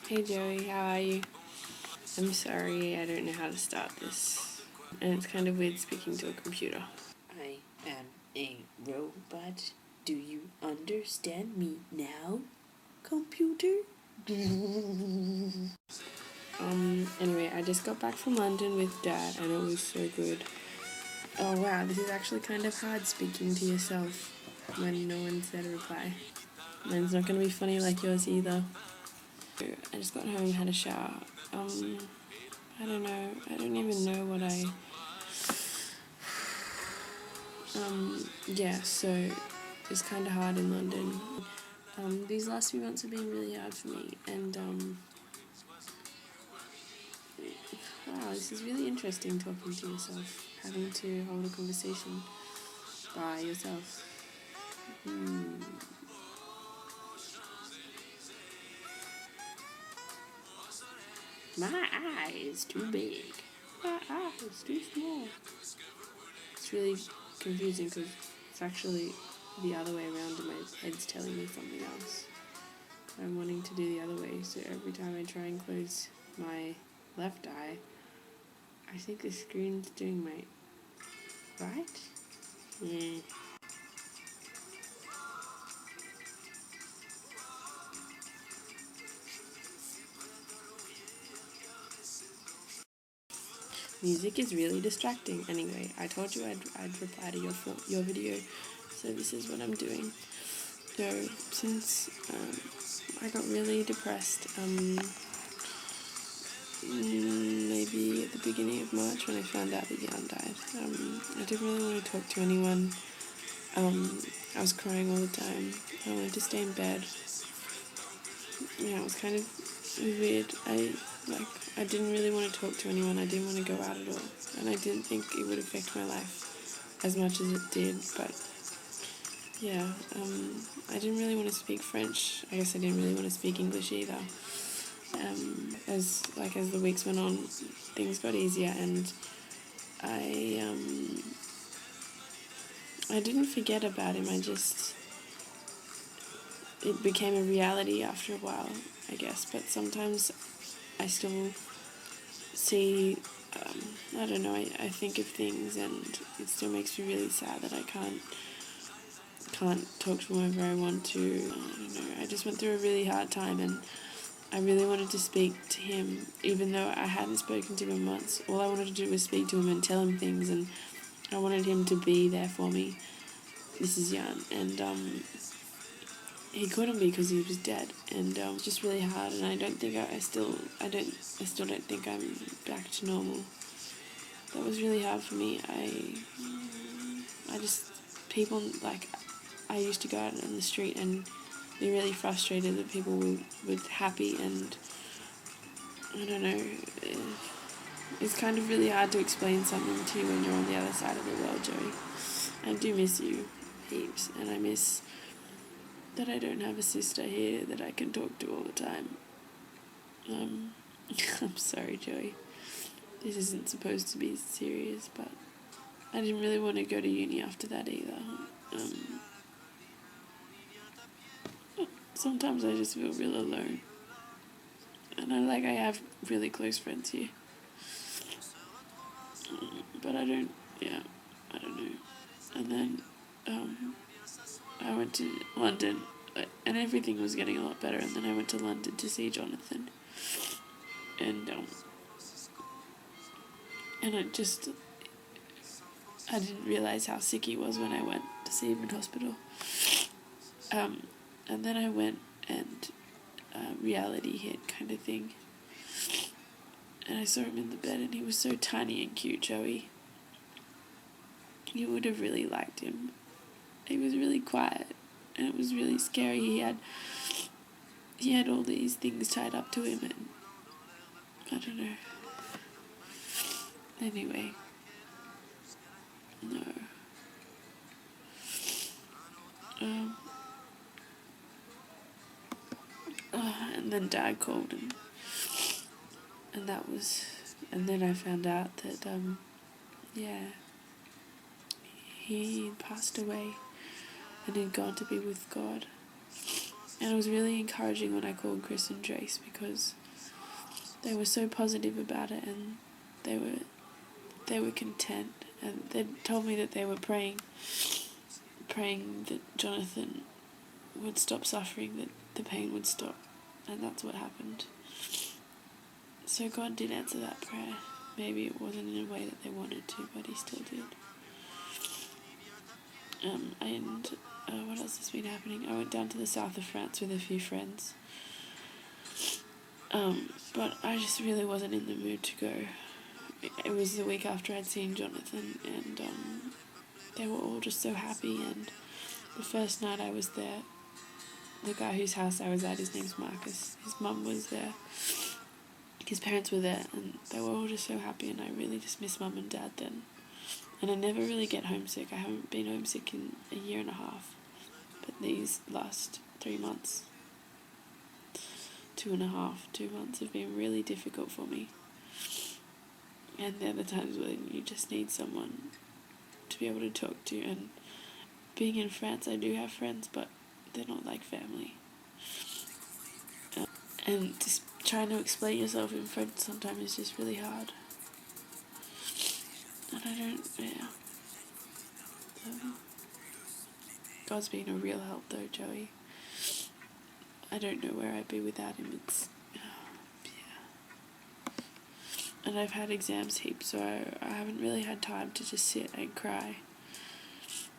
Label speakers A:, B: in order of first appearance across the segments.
A: Hey Joey, how are you? I'm sorry, I don't know how to start this. And it's kind of weird speaking to a computer.
B: I am a robot. Do you understand me now, computer?
A: Anyway, I just got back from London with Dad and it was so good. Oh wow, this is actually kind of hard speaking to yourself when no one's there to reply. Mine's not gonna be funny like yours either. I just got home and had a shower. I don't know. I don't even know what yeah, so it's kind of hard in London. These last few months have been really hard for me, and wow, this is really interesting talking to yourself, having to hold a conversation by yourself. My eye is too big. My eye is too small. It's really confusing because it's actually the other way around and my head's telling me something else. I'm wanting to do the other way, so every time I try and close my left eye, I think the screen's doing my right? Yeah. Music is really distracting. Anyway, I told you I'd reply to your video, so this is what I'm doing. So since I got really depressed, maybe at the beginning of March when I found out that Jan died, I didn't really want to talk to anyone. I was crying all the time. I wanted to stay in bed. Yeah, it was kind of weird. I didn't really want to talk to anyone. I didn't want to go out at all, and I didn't think it would affect my life as much as it did. But yeah, I didn't really want to speak French. I guess I didn't really want to speak English either. As the weeks went on, things got easier, and I didn't forget about him. It became a reality after a while, I guess. But sometimes I still see, I don't know, I think of things and it still makes me really sad that I can't talk to whoever I want to. I don't know, I just went through a really hard time and I really wanted to speak to him, even though I hadn't spoken to him in months. All I wanted to do was speak to him and tell him things, and I wanted him to be there for me. This is Jan, and he couldn't be because he was dead, and it was just really hard. And I still don't think I'm back to normal. That was really hard for me. People, like, I used to go out on the street and be really frustrated that people were happy, and I don't know, it's kind of really hard to explain something to you when you're on the other side of the world, Joey. I do miss you heaps, and I miss that I don't have a sister here that I can talk to all the time. I'm sorry, Joey. This isn't supposed to be serious, but I didn't really want to go to uni after that either. Sometimes I just feel real alone. And I have really close friends here. But I don't know. And then I went to London, and everything was getting a lot better, and then I went to London to see Jonathan. And I didn't realise how sick he was when I went to see him in hospital. And then I went and reality hit kind of thing. And I saw him in the bed and he was so tiny and cute, Joey. You would have really liked him. He was really quiet and it was really scary. He had all these things tied up to him and I don't know. Anyway. No. And then Dad called and then I found out that he passed away and he'd gone to be with God. And it was really encouraging when I called Chris and Trace because they were so positive about it, and they were content, and they told me that they were praying that Jonathan would stop suffering, that the pain would stop, and that's what happened. So God did answer that prayer. Maybe it wasn't in a way that they wanted to, but he still did. And what else has been happening? I went down to the south of France with a few friends. But I just really wasn't in the mood to go. It was the week after I'd seen Jonathan, and they were all just so happy. And the first night I was there, the guy whose house I was at, his name's Marcus, his mum was there, his parents were there, and they were all just so happy, and I really just miss mum and dad then. And I never really get homesick. I haven't been homesick in a year and a half, but these last 3 months, 2 months have been really difficult for me. And they're the times when you just need someone to be able to talk to. And being in France, I do have friends, but they're not like family. And just trying to explain yourself in French sometimes is just really hard. And I don't, yeah. God's been a real help though, Joey. I don't know where I'd be without him. It's, yeah. And I've had exams heaps, so I haven't really had time to just sit and cry.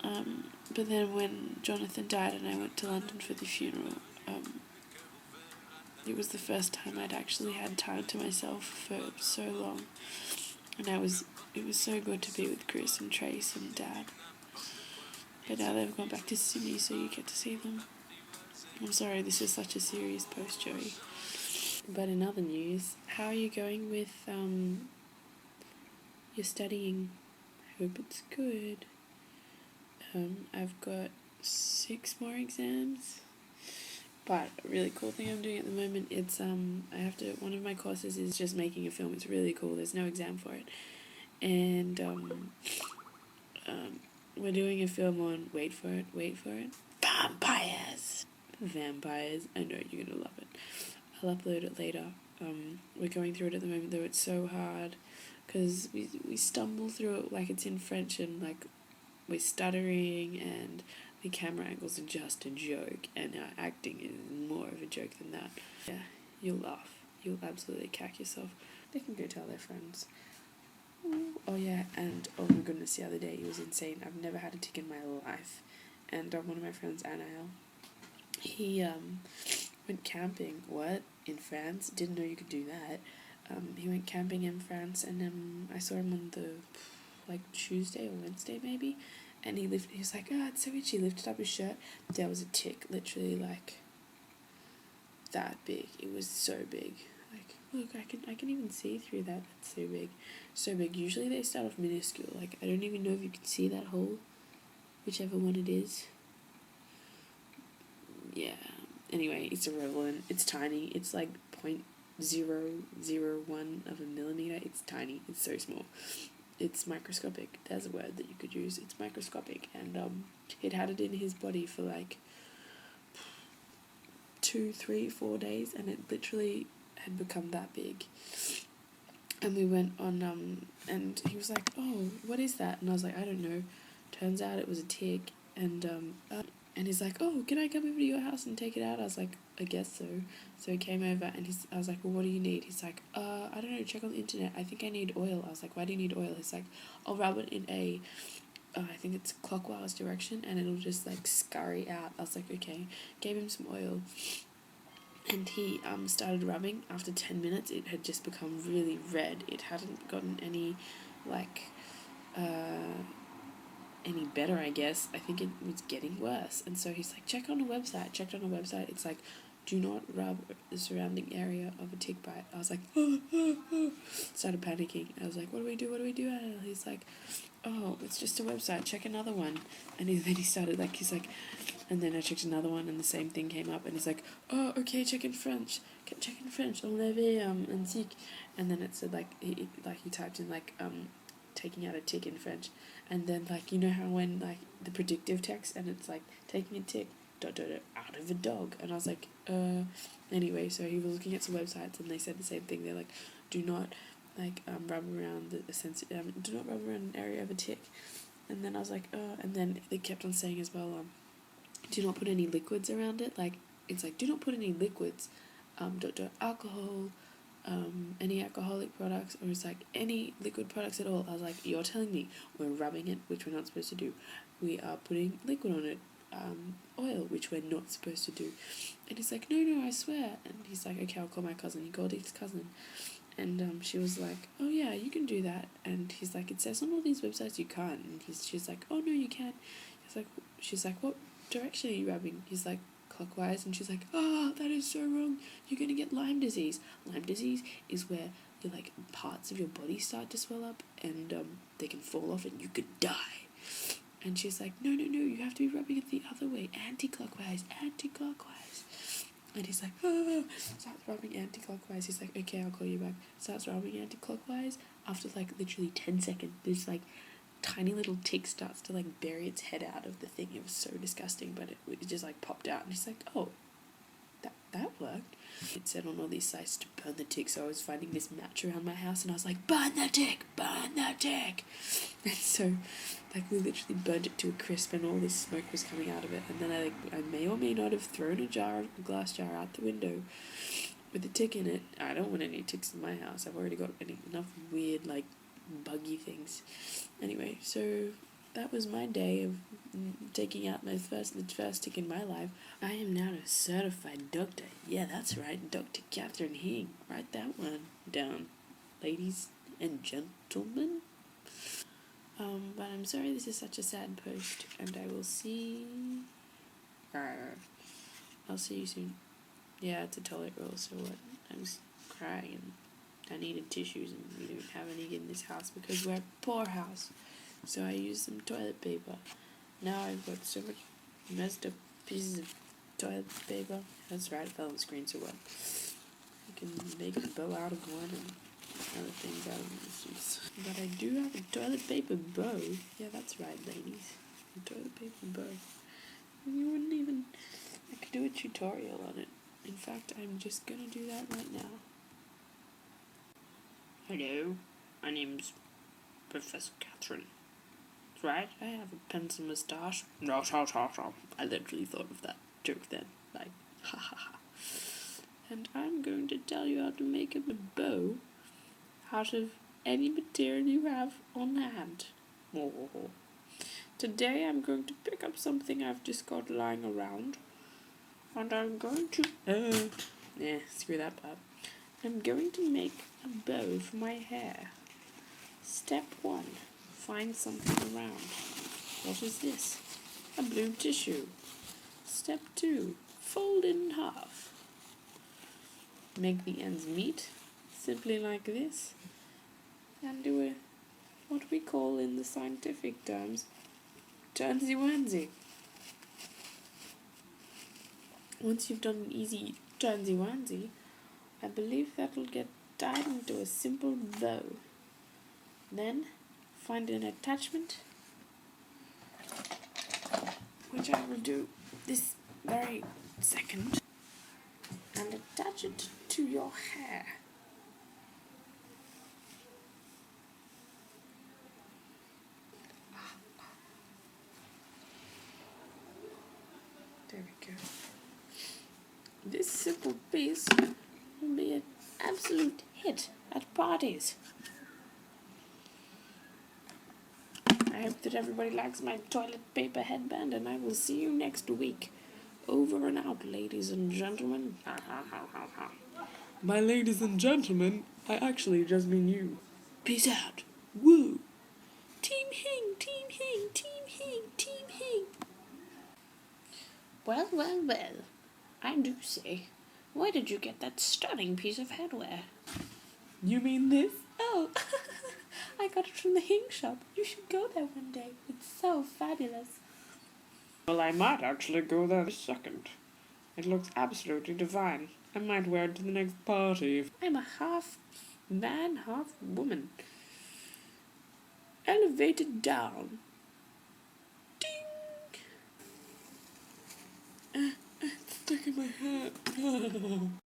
A: But then when Jonathan died and I went to London for the funeral, it was the first time I'd actually had time to myself for so long. And it was so good to be with Chris and Trace and Dad. But now they've gone back to Sydney, so you get to see them. I'm sorry, this is such a serious post, Joey. But in other news, how are you going with your studying? I hope it's good. I've got 6 more exams. But a really cool thing I'm doing at the moment, it's one of my courses is just making a film. It's really cool. There's no exam for it. And we're doing a film on, wait for it, vampires. I know you're gonna love it. I'll upload it later. We're going through it at the moment, though. It's so hard because we stumble through it like it's in French, and like we're stuttering, and the camera angles are just a joke, and our acting is more of a joke than that. Yeah, you'll laugh. You'll absolutely cack yourself. They can go tell their friends. Oh yeah, and oh my goodness, the other day it was insane. I've never had a tick in my life. And one of my friends, Anael, he went camping. What? In France? Didn't know you could do that. He went camping in France, and I saw him on the Tuesday or Wednesday maybe, and he was like, oh, it's so itchy. He lifted up his shirt. There was a tick, literally like that big. It was so big. Like, look, I can even see through that. That's so big. So big. Usually they start off minuscule. Like, I don't even know if you can see that hole, whichever one it is. Yeah. Anyway, it's irrelevant. It's tiny. It's like 0.001 of a millimeter. It's tiny. It's so small. It's microscopic. There's a word that you could use. It's microscopic. And he'd had it in his body for like 2, 3, 4 days, and it literally had become that big. And we went on, and he was like, oh, what is that? And I was like, I don't know. Turns out it was a tick. And he's like, oh, can I come over to your house and take it out? I was like, I guess so. So he came over, and I was like, well, what do you need? He's like, I don't know, check on the internet. I think I need oil. I was like, why do you need oil? He's like, I'll rub it in I think it's clockwise direction, and it'll just like scurry out. I was like, okay. Gave him some oil, and he started rubbing. After 10 minutes, it had just become really red. It hadn't gotten any any better, I guess. I think it was getting worse. And so he's like, check on a website. Checked on a website. It's like, do not rub the surrounding area of a tick bite. I was like, started panicking. I was like, what do we do? And he's like, oh, it's just a website. Check another one. And then he started he's like, and then I checked another one, and the same thing came up. And he's like, oh, okay, check in French. Check in French. Enlever un tic. And then it said he typed in taking out a tick in French. And then, you know how when, the predictive text, and it's, taking a tick, out of a dog. And I was like, anyway, so he was looking at some websites and they said the same thing. They're like, do not rub around do not rub around an area of a tick. And then I was like, and then they kept on saying as well, do not put any liquids around it. Like, it's like, do not put any liquids, alcohol, any alcoholic products, or it's like any liquid products at all. I was like, you're telling me we're rubbing it, which we're not supposed to do. We are putting liquid on it, oil, which we're not supposed to do. And he's like, no, I swear. And he's like, okay, I'll call my cousin. He called his cousin. And she was like, oh yeah, you can do that. And he's like, it says on all these websites you can't. And she's like, oh no, you can. She's like, what direction are you rubbing? He's like, clockwise. And she's like, oh, that is so wrong. You're going to get Lyme disease. Lyme disease is where your like parts of your body start to swell up and they can fall off and you could die. And she's like, no, you have to be rubbing it the other way, anti-clockwise. And he's like, starts rubbing anti-clockwise. He's like, okay, I'll call you back. Starts rubbing anti-clockwise. After like literally 10 seconds, this like tiny little tick starts to like bury its head out of the thing. It was so disgusting, but it just like popped out. And he's like, oh, that worked. It said on all these sites to burn the tick, so I was finding this match around my house and I was like, burn the tick. And so like we literally burned it to a crisp and all this smoke was coming out of it. And then I may or may not have thrown a glass jar out the window with a tick in it. I don't want any ticks in my house. I've already got enough weird like buggy things. Anyway, so that was my day of taking out the first tick in my life. I am now a certified doctor. Yeah, that's right, Dr. Catherine Hing. Write that one down, ladies and gentlemen. But I'm sorry this is such a sad post, and I will see... I'll see you soon. Yeah, it's a toilet roll, so what? I was crying, and I needed tissues, and we don't have any in this house because we're a poor house. So I used some toilet paper. Now I've got so much messed up pieces of toilet paper. That's right, it fell on the screen, so what? I can make a bow out of one and other things out of this. But I do have a toilet paper bow. Yeah, that's right, ladies. A toilet paper bow. You wouldn't even... I could do a tutorial on it. In fact, I'm just gonna do that right now. Hello, my name's Professor Catherine. That's right, I have a pencil moustache. I literally thought of that joke then. Like, ha ha ha. And I'm going to tell you how to make a bow out of any material you have on hand. Today I'm going to pick up something I've just got lying around, and I'm going to... screw that part. I'm going to make a bow for my hair. Step 1. Find something around. What is this? A blue tissue. Step 2. Fold it in half. Make the ends meet, simply like this, and do what we call in the scientific terms, turnsy-whirnsy. Once you've done an easy turnsy-whirnsy, I believe that'll get tied into a simple bow. Then, find an attachment, which I will do this very second, and attach it to your hair. There we go. This simple piece will be an absolute hit at parties. I hope that everybody likes my toilet paper headband, and I will see you next week. Over and out, ladies and gentlemen. By ladies and gentlemen, I actually just mean you. Peace out. Woo. Team Hing, Team Hing, Team Hing, Team Hing. Well. I do say, where did you get that stunning piece of headwear? You mean this? Oh, I got it from the Hing shop. You should go there one day. It's so fabulous. Well, I might actually go there this second. It looks absolutely divine. I might wear it to the next party. I'm a half man, half woman. Elevated down. Ding! It's stuck in my hat.